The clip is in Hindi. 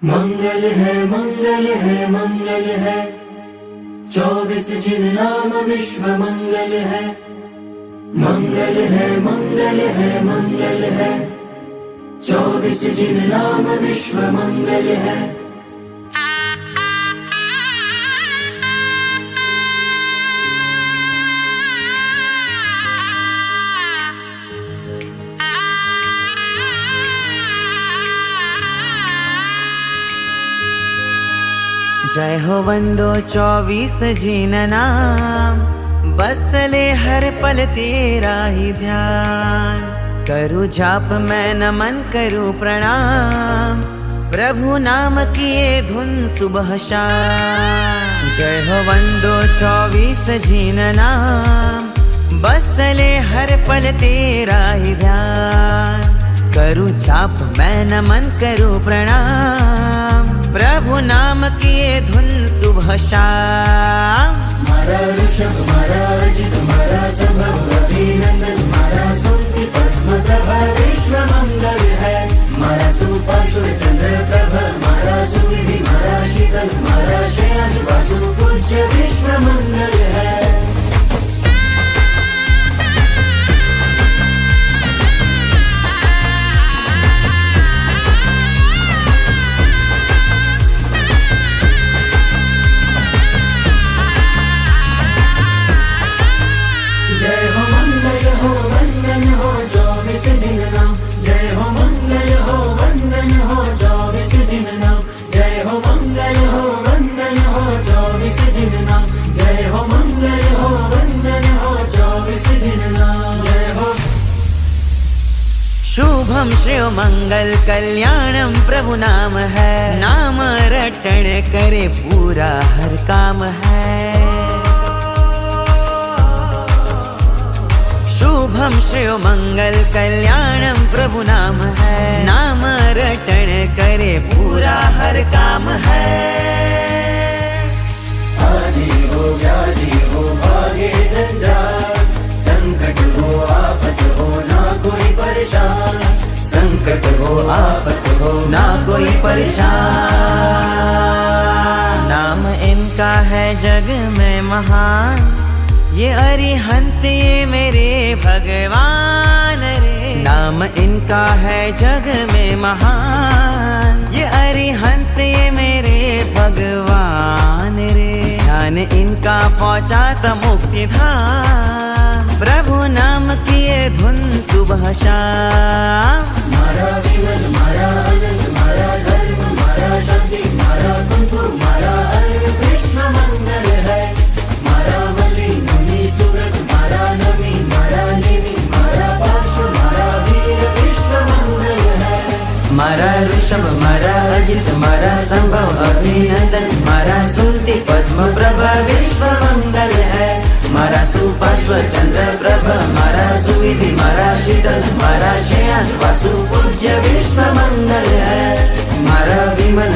मंगल है मंगल है मंगल है, 24 जिन नाम विश्व मंगल है। मंगल है मंगल है मंगल है, 24 जिन नाम विश्व मंगल है। जय हो वंदो 24 जिन नाम, बसले हर पल तेरा ही ध्यान। करूँ जाप मैं नमन करूँ प्रणाम, प्रभु नाम किए धुन सुबह शाम। जय हो वंदो 24 जिन नाम, बसले हर पल तेरा ही ध्यान। करूँ जाप मैं नमन करूँ प्रणाम, प्रभु नाम किए धुन सुबह शाम। मारा ऋषभ मारा अजित मारा संभव अभिनंदन, मारा स्तुति पद्म प्रभा विश्व मंगल है। मारा सुपार्श्व चंद्र प्रभ, मारा सुविधि मारा शीतल, मारा श्रेयस वासु पूज्य विश्व मंगल है। जय हो मंगल हो वंदन हो 24 जिन नाम। जय हो मंगल हो वंदन हो 24 जिन नाम। जय हो मंगल हो वंदन हो 24 जिन नाम। जय हो मंगल हो वंदन हो 24 जिन नाम। जय हो शुभम श्रेय मंगल कल्याणम प्रभु नाम है। नाम रटण करे पूरा हर काम है। शुभम श्रेय मंगल कल्याणम प्रभु नाम है। नाम रटण करे पूरा हर काम है। आदि हो व्याधि हो भागे जंजाल, संकट हो आफत हो ना कोई परेशान। संकट हो आफत हो ना कोई परेशान। नाम इनका है जग में महान, ये अरिहंत ये मेरे भगवान रे। नाम इनका है जग में महान, ये अरिहंत ये मेरे भगवान रे। ध्यान इनका पहुँचाता मुक्ति धाम, प्रभु नाम किए धुन सुबह शाम। मारा विमल मारा अनंत मारा धर्म मारा शक्ति मारा कुंतु मारा अर विश्व मंगल है। मारा बलि मुनि सुरत मारा नमी मारा निमि मारा पार्श्व मारा वीर विश्व मंगल है। मारा ऋषभ मारा अजित मारा संभव अभिनंदन, मारा स्तुति पद्म प्रभा विश्व मंगल है। मारा सुपार्श्व चंद्र प्रभ, मारा सुविधि मारा शीतल, मारा श्रेयस वासु पूज्य विश्व मंगल है। मारा विमल